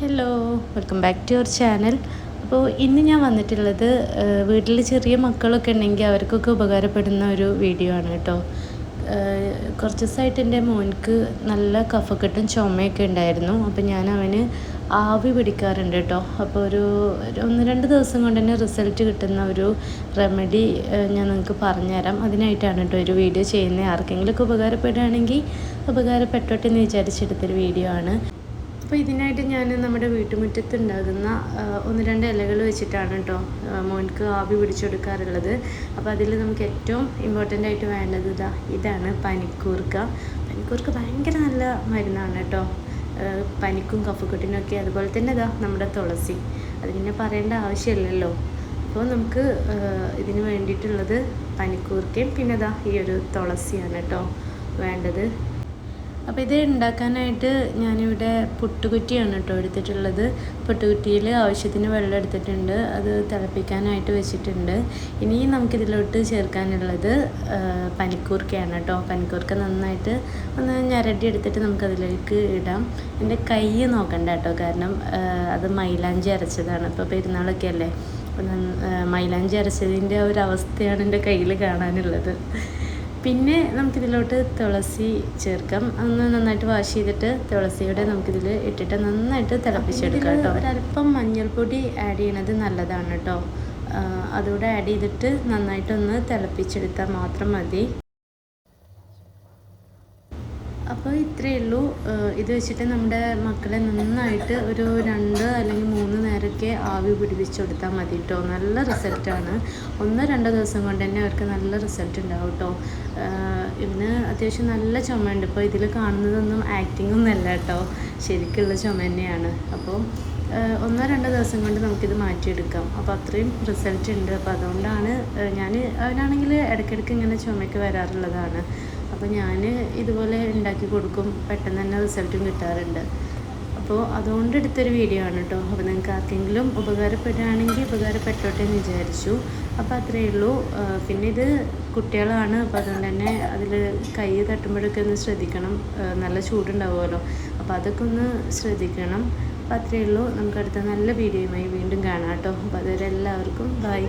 Hello, welcome back to your channel. അപ്പോൾ ഇന്ന് ഞാൻ വന്നിട്ടുള്ളത് വീട്ടിൽ ചെറിയ മക്കളൊക്കെ ഉണ്ടെങ്കിൽ അവർക്കൊക്കെ ഉപകാരപ്പെടുന്ന ഒരു വീഡിയോ ആണ് കേട്ടോ. കുറച്ച് ദിവസമായിട്ട് എൻ്റെ മോൻക്ക് നല്ല കഫക്കെട്ടും ചുമയൊക്കെ ഉണ്ടായിരുന്നു. അപ്പോൾ ഞാൻ അവന് ആവി പിടിക്കാറുണ്ട് കേട്ടോ. അപ്പോൾ ഒരു 1-2 ദിവസം കൊണ്ട് തന്നെ റിസൾട്ട് കിട്ടുന്ന ഒരു റെമഡി ഞാൻ നിങ്ങൾക്ക് പറഞ്ഞുതരാം. അതിനായിട്ടാണ് കേട്ടോ ഒരു വീഡിയോ ചെയ്യുന്നത്. ആർക്കെങ്കിലുമൊക്കെ ഉപകാരപ്പെടുകയാണെങ്കിൽ ഉപകാരപ്പെട്ടോട്ടെ എന്ന് വിചാരിച്ചെടുത്തൊരു വീഡിയോ ആണ്. അപ്പോൾ ഇതിനായിട്ട് ഞാൻ നമ്മുടെ വീട്ടുമുറ്റത്ത് ഉണ്ടാകുന്ന 1-2 ഇലകൾ വെച്ചിട്ടാണ് കേട്ടോ മോൻക്ക് ആവി പിടിച്ചെടുക്കാറുള്ളത്. അപ്പോൾ അതിൽ നമുക്ക് ഏറ്റവും ഇമ്പോർട്ടൻ്റ് ആയിട്ട് വേണ്ടത് ഇതാണ് പനിക്കൂർക്ക. പനിക്കൂർക്ക ഭയങ്കര നല്ല മരുന്നാണ് കേട്ടോ, പനിക്കും കഫക്കെട്ടിനൊക്കെ. അതുപോലെ തന്നെ നമ്മുടെ തുളസി, അത് പിന്നെ പറയേണ്ട ആവശ്യമില്ലല്ലോ. അപ്പോൾ നമുക്ക് ഇതിന് വേണ്ടിയിട്ടുള്ളത് പനിക്കൂർക്കയും പിന്നെ ഈ ഒരു തുളസിയാണ് കേട്ടോ വേണ്ടത്. അപ്പോൾ ഇത് ഉണ്ടാക്കാനായിട്ട് ഞാനിവിടെ പുട്ടുകുറ്റിയാണ് കേട്ടോ എടുത്തിട്ടുള്ളത്. പുട്ടുകുറ്റിയിൽ ആവശ്യത്തിന് വെള്ളം എടുത്തിട്ടുണ്ട്, അത് തിളപ്പിക്കാനായിട്ട് വെച്ചിട്ടുണ്ട്. ഇനി നമുക്കിതിലോട്ട് ചേർക്കാനുള്ളത് പനിക്കൂർക്കയാണ് കേട്ടോ. പനിക്കൂർക്ക നന്നായിട്ട് ഒന്ന് ഞരടി എടുത്തിട്ട് നമുക്കതിലേക്ക് ഇടാം. എൻ്റെ കൈ നോക്കണ്ട കേട്ടോ, കാരണം അത് മൈലാഞ്ചി അരച്ചതാണ്. ഇപ്പോൾ പെരുന്നാളൊക്കെ അല്ലേ, അപ്പോൾ മൈലാഞ്ചി അരച്ചതിൻ്റെ ഒരു അവസ്ഥയാണ് എൻ്റെ കയ്യിൽ കാണാനുള്ളത്. പിന്നെ നമുക്കിതിലോട്ട് തുളസി ചേർക്കാം. ഒന്ന് നന്നായിട്ട് വാഷ് ചെയ്തിട്ട് തുളസിയുടെ നമുക്കിതിൽ ഇട്ടിട്ട് നന്നായിട്ട് തിളപ്പിച്ചെടുക്കാം കേട്ടോ. ഒരല്പം മഞ്ഞൾപ്പൊടി ആഡ് ചെയ്യണത് നല്ലതാണ് കേട്ടോ. അതുകൂടെ ആഡ് ചെയ്തിട്ട് നന്നായിട്ടൊന്ന് തിളപ്പിച്ചെടുത്താൽ മാത്രം മതി. അപ്പോൾ ഇത്രയേ ഉള്ളൂ. ഇത് വെച്ചിട്ട് നമ്മുടെ മക്കളെ നന്നായിട്ട് ഒരു 2 അല്ലെങ്കിൽ 3 നേരമൊക്കെ ആവി പിടിപ്പിച്ച് കൊടുത്താൽ മതി കേട്ടോ. നല്ല റിസൾട്ടാണ്. 1-2 ദിവസം കൊണ്ട് തന്നെ അവർക്ക് നല്ല റിസൾട്ട് ഉണ്ടാവും കേട്ടോ. ഇവന് അത്യാവശ്യം നല്ല ചുമയുണ്ട്. ഇപ്പോൾ ഇതിൽ കാണുന്നതൊന്നും ആക്ടിംഗ് ഒന്നും അല്ല കേട്ടോ, ശരിക്കുള്ള ചുമ തന്നെയാണ്. അപ്പോൾ 1-2 ദിവസം കൊണ്ട് നമുക്കിത് മാറ്റിയെടുക്കാം. അപ്പോൾ അത്രയും റിസൾട്ട് ഉണ്ട്. അപ്പോൾ അതുകൊണ്ടാണ് അവനാണെങ്കിൽ ഇടയ്ക്കിടയ്ക്ക് ഇങ്ങനെ ചുമയ്ക്ക് വരാറുള്ളതാണ്. അപ്പോൾ ഞാൻ ഇതുപോലെ ഉണ്ടാക്കി കൊടുക്കും, പെട്ടെന്ന് തന്നെ റിസൾട്ടും കിട്ടാറുണ്ട്. അപ്പോൾ അതുകൊണ്ട് എടുത്തൊരു വീഡിയോ ആണ് കേട്ടോ. അപ്പോൾ നിങ്ങൾക്ക് ആർക്കെങ്കിലും ഉപകാരപ്പെടുകയാണെങ്കിൽ ഉപകാരപ്പെട്ടോട്ടെ എന്ന് വിചാരിച്ചു. അപ്പോൾ അത്രയേ ഉള്ളൂ. പിന്നെ ഇത് കുട്ടികളാണ്, അപ്പോൾ അതുകൊണ്ട് തന്നെ അതിൽ കൈ തട്ടുമ്പോഴൊക്കെ ഒന്ന് ശ്രദ്ധിക്കണം, നല്ല ചൂടുണ്ടാവുമല്ലോ. അപ്പോൾ അതൊക്കെ ഒന്ന് ശ്രദ്ധിക്കണം. അപ്പോൾ അത്രയേ ഉള്ളൂ. നമുക്ക് അടുത്ത നല്ല വീഡിയോയുമായി വീണ്ടും കാണാം കേട്ടോ. അപ്പോൾ അതുവരെ എല്ലാവർക്കും ബൈ.